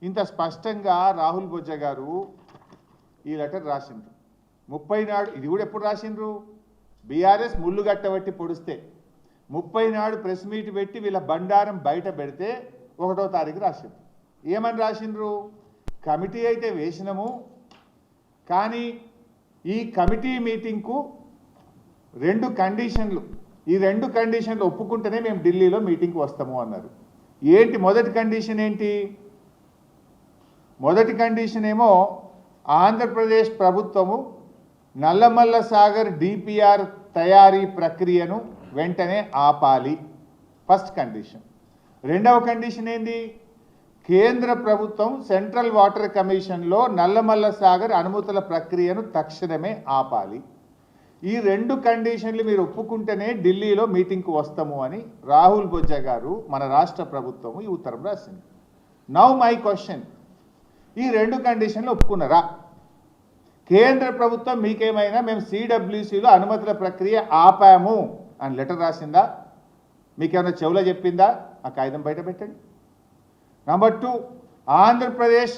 ఇంత స్పష్టంగా రాహుల్ బొజ్జా గారు ఈ లెటర్ రాసిండ్రు 30 నాడు. ఇది కూడా ఎప్పుడు రాసిండ్రు? బీఆర్ఎస్ ముళ్ళు గట్టబట్టి పొడిస్తే 30 నాడు ప్రెస్ మీట్ పెట్టి వీళ్ళ బండారం బయట పెడితే 1వ తారీఖు రాసిండ్రు. ఏమని రాసిండ్రు? కమిటీ అయితే వేసినాము, కానీ ఈ కమిటీ మీటింగ్కు 2 కండిషన్లు, ఈ 2 కండిషన్లు ఒప్పుకుంటేనే మేము ఢిల్లీలో మీటింగ్కి వస్తాము అన్నారు. ఏంటి మొదటి కండిషన్ ఏంటి? మొదటి కండిషన్ ఏమో ఆంధ్రప్రదేశ్ ప్రభుత్వము నల్లమల్ల సాగర్ డిపిఆర్ తయారీ ప్రక్రియను వెంటనే ఆపాలి, ఫస్ట్ కండిషన్. 2వ కండిషన్ ఏంది? కేంద్ర ప్రభుత్వం సెంట్రల్ వాటర్ కమిషన్లో నల్లమల్ల సాగర్ అనుమతుల ప్రక్రియను తక్షణమే ఆపాలి. ఈ 2 కండిషన్లు మీరు ఒప్పుకుంటేనే ఢిల్లీలో మీటింగ్కు వస్తాము అని రాహుల్ బొజ్జా గారు మన రాష్ట్ర ప్రభుత్వము ఈ ఉత్తరం రాసింది. నౌ మై క్వశ్చన్, ఈ 2 కండిషన్లు ఒప్పుకున్నారా? కేంద్ర ప్రభుత్వం మీకేమైనా మేము సిడబ్ల్యూసిలో అనుమతుల ప్రక్రియ ఆపాము అని లెటర్ రాసిందా? మీకేమైనా చెవులో చెప్పిందా? ఆ కాగితం బయట పెట్టండి. నంబర్ 2, ఆంధ్రప్రదేశ్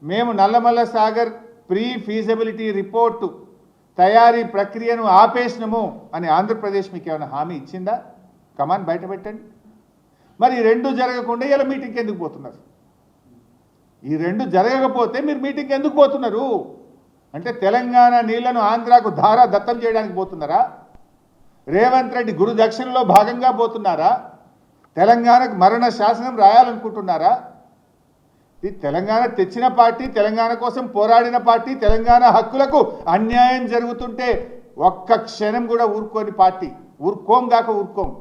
మేము Nallamala Sagar pre feasibility report తయారీ ప్రక్రియను ఆపేసినము అని ఆంధ్రప్రదేశ్ మీకు ఏమైనా హామీ ఇచ్చిందా? కమాన్ బయట పెట్టండి. మరి ఈ 2 జరగకుండా ఇలా మీటింగ్కి ఎందుకు పోతున్నారు? ఈ 2 జరగకపోతే మీరు మీటింగ్కి ఎందుకు పోతున్నారు? అంటే తెలంగాణ నీళ్లను ఆంధ్రాకు ధారా దత్తం చేయడానికి పోతున్నారా? రేవంత్ రెడ్డి గురు దక్షిణలో భాగంగా పోతున్నారా? తెలంగాణకు మరణ శాసనం రాయాలనుకుంటున్నారా? ఇది తెలంగాణ తెచ్చిన పార్టీ, తెలంగాణ కోసం పోరాడిన పార్టీ, తెలంగాణ హక్కులకు అన్యాయం జరుగుతుంటే ఒక్క క్షణం కూడా ఊరుకోని పార్టీ. ఊరుకోం గాక ఊరుకోం.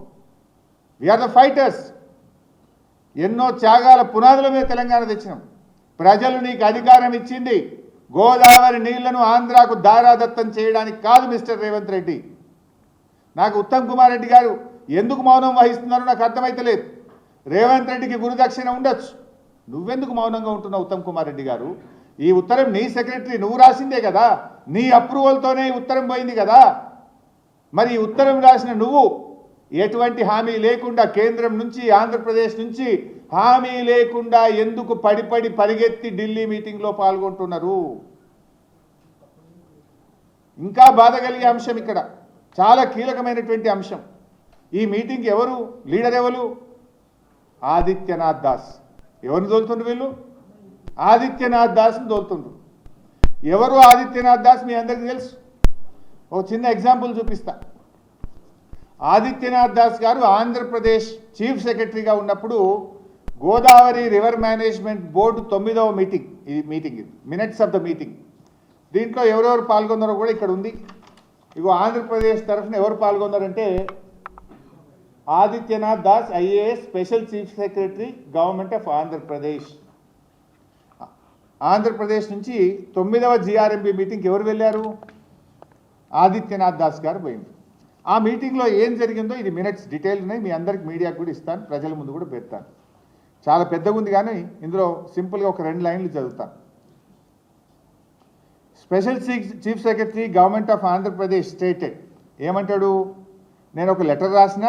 We are the fighters. ఎన్నో త్యాగాల పునాదుల మీద తెలంగాణ తెచ్చినాం. ప్రజలు నీకు అధికారం ఇచ్చింది గోదావరి నీళ్లను ఆంధ్రాకు దారాదత్తం చేయడానికి కాదు మిస్టర్ రేవంత్ రెడ్డి. నాకు ఉత్తమ్ కుమార్ రెడ్డి గారు ఎందుకు మౌనం వహిస్తున్నారో నాకు అర్థమైతలేదు. రేవంత్ రెడ్డికి గురుదక్షిణ ఉండొచ్చు, నువ్వెందుకు మౌనంగా ఉంటున్నావు ఉత్తమ్ కుమార్ రెడ్డి గారు? ఈ ఉత్తరం నీ సెక్రటరీ నువ్వు రాసిందే కదా, నీ అప్రూవల్తోనే ఈ ఉత్తరం పోయింది కదా. మరి ఈ ఉత్తరం రాసిన నువ్వు ఎటువంటి హామీ లేకుండా, కేంద్రం నుంచి ఆంధ్రప్రదేశ్ నుంచి హామీ లేకుండా ఎందుకు పడి పరిగెత్తి ఢిల్లీ మీటింగ్లో పాల్గొంటున్నారు? ఇంకా బాధ కలిగే అంశం, ఇక్కడ చాలా కీలకమైనటువంటి అంశం. ఈ మీటింగ్ ఎవరు లీడర్? ఎవరు? ఆదిత్యనాథ్ దాస్. ఎవరిని తోలుతుండ్రు వీళ్ళు? ఆదిత్యనాథ్ దాస్ని తోలుతుండ్రు. ఎవరు ఆదిత్యనాథ్ దాస్ మీ అందరికీ తెలుసు. ఒక చిన్న ఎగ్జాంపుల్ చూపిస్తా. ఆదిత్యనాథ్ దాస్ గారు ఆంధ్రప్రదేశ్ చీఫ్ సెక్రటరీగా ఉన్నప్పుడు Godavari river management board 9వ meeting, ఈ మీటింగ్ ఇది మినిట్స్ ఆఫ్ ద మీటింగ్. దీంట్లో ఎవరెవరు పాల్గొన్నారో కూడా ఇక్కడ ఉంది. ఇగో ఆంధ్రప్రదేశ్ తరఫున ఎవరు పాల్గొన్నారంటే Adityanath Das IAS special chief secretary government of Andhra Pradesh. Andhra Pradesh నుంచి 9వ జిఆర్ఎంబి మీటింగ్కి ఎవరు వెళ్ళారు? ఆదిత్యనాథ్ దాస్ గారు పోయింది. ఆ మీటింగ్లో ఏం జరిగిందో ఇది మినిట్స్ డీటెయిల్ ఉన్నాయి, మీ అందరికి మీడియాకు కూడా ఇస్తాను, ప్రజల ముందు కూడా పెడతాను. చాలా పెద్దగా ఉంది కానీ ఇందులో సింపుల్గా ఒక 2 లైన్లు చదువుతాను. Special chief secretary government of Andhra Pradesh stated, ఏమంటాడు? నేను ఒక లెటర్ రాసిన,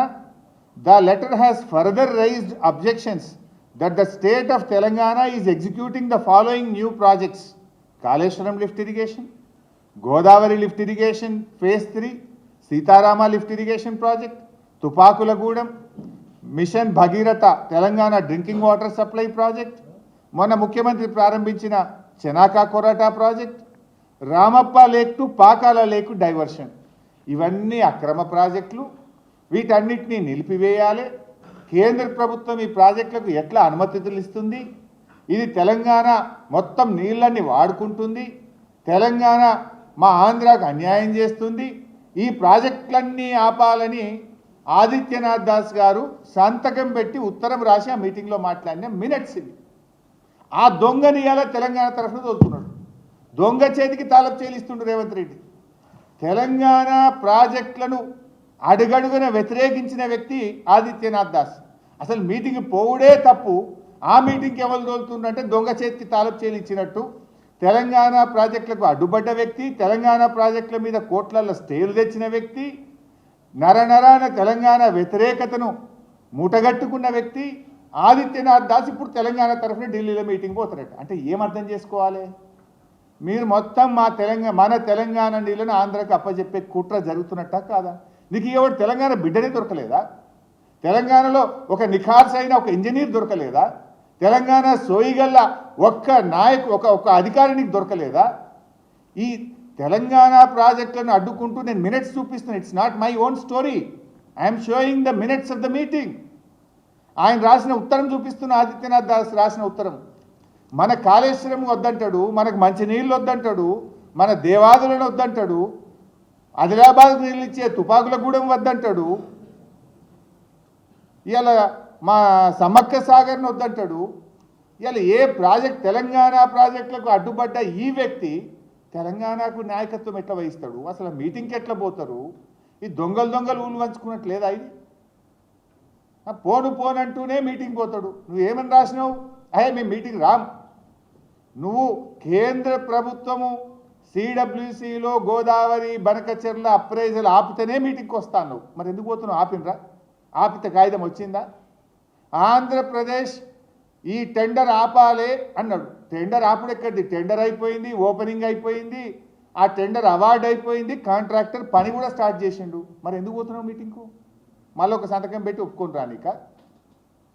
the letter has further raised objections that the state of Telangana is executing the following new projects: Kaleshwaram lift irrigation, Godavari lift irrigation phase 3, Sitarama lift irrigation project, Tupakulagudem, machine Bhagiratha Telangana drinking water supply project, మొన్న ముఖ్యమంత్రి ప్రారంభించిన Chanaka Korata project, Ramappa lake to Pakala lake diversion. ఇవన్నీ అక్రమ ప్రాజెక్టులు. వీటన్నిటినీ నిలిపివేయాలి. కేంద్ర ప్రభుత్వం ఈ ప్రాజెక్టులకు ఎట్లా అనుమతులు ఇస్తుంది? ఇది తెలంగాణ మొత్తం నీళ్ళని వాడుకుంటుంది, తెలంగాణ మా ఆంధ్రాకు అన్యాయం చేస్తుంది. ఈ ప్రాజెక్టులన్నీ ఆపాలని ఆదిత్యనాథ్ దాస్ గారు సంతకం పెట్టి ఉత్తరం రాసి ఆ మీటింగ్లో మాట్లాడిన మినిట్స్ ఇవి. ఆ దొంగని ఇలా తెలంగాణ తరఫున తోలుతున్నాడు. దొంగ చేతికి తాళపు చేలిస్తుండు రేవంత్ రెడ్డి. తెలంగాణ ప్రాజెక్టులను అడుగడుగున వ్యతిరేకించిన వ్యక్తి ఆదిత్యనాథ్ దాస్. అసలు మీటింగ్ పోవుడే తప్పు, ఆ మీటింగ్కి ఎవరు తోలుతుండంటే దొంగ చేతికి తాళపు చేలి ఇచ్చినట్టు. తెలంగాణ ప్రాజెక్టులకు అడ్డుపడ్డ వ్యక్తి, తెలంగాణ ప్రాజెక్టుల మీద కోట్లల్లో స్టేలు తెచ్చిన వ్యక్తి, నరనరాన తెలంగాణ వ్యతిరేకతను మూటగట్టుకున్న వ్యక్తి ఆదిత్యనాథ్ దాస్ ఇప్పుడు తెలంగాణ తరఫున ఢిల్లీలో మీటింగ్ పోతారట. అంటే ఏం అర్థం చేసుకోవాలి? మీరు మొత్తం మన తెలంగాణ నీళ్ళని ఆంధ్రాకి అప్పచెప్పే కుట్ర జరుగుతున్నట్ట కాదా? నీకు ఎవరు తెలంగాణ బిడ్డనే దొరకలేదా? తెలంగాణలో ఒక నిఖార్స్ అయిన ఒక ఇంజనీర్ దొరకలేదా? తెలంగాణ సోయిగల్ల ఒక్క ఒక అధికారి దొరకలేదా? ఈ తెలంగాణ ప్రాజెక్టులను అడ్డుకుంటూ నేను మినిట్స్ చూపిస్తున్నాను. It's not my own story, I'm showing the minutes of the meeting. ఆయన రాసిన ఉత్తరం చూపిస్తున్న, ఆదిత్యనాథ్ దాస్ రాసిన ఉత్తరం. మన కాళేశ్వరం వద్దంటాడు, మనకు మంచినీళ్ళు వద్దంటాడు, మన దేవాదులను వద్దంటాడు, ఆదిలాబాద్ నీళ్ళు ఇచ్చే తుపాకులగూడెం వద్దంటాడు, ఇవాళ మా సమ్మక్క సాగర్ని వద్దంటాడు. ఇవాళ ఏ ప్రాజెక్ట్, తెలంగాణ ప్రాజెక్టులకు అడ్డుపడ్డ ఈ వ్యక్తి తెలంగాణకు నాయకత్వం ఎట్లా వహిస్తాడు? అసలు మీటింగ్కి ఎట్లా పోతారు? ఈ దొంగలు ఊళ్ళు పంచుకున్నట్లేదా? ఇది పోనంటూనే మీటింగ్ పోతాడు. నువ్వేమని రాసినావు? మేము మీటింగ్ రామ్. నువ్వు కేంద్ర ప్రభుత్వము సిడబ్ల్యూసిలో గోదావరి బనకచెర్ల అప్రైజల్ ఆపితేనే మీటింగ్కి వస్తాను. మరి ఎందుకు పోతున్నావు? ఆపినరా? ఆపితే కాగితం వచ్చిందా? ఆంధ్రప్రదేశ్ ఈ టెండర్ ఆపాలే అన్నాడు. టెండర్ ఆపుడు ఎక్కడిది? టెండర్ అయిపోయింది, ఓపెనింగ్ అయిపోయింది, ఆ టెండర్ అవార్డు అయిపోయింది, కాంట్రాక్టర్ పని కూడా స్టార్ట్ చేసిండు. మరి ఎందుకు పోతున్నావు మీటింగ్కు? మళ్ళీ ఒక సంతకం పెట్టి ఒప్పుకొని రానిక?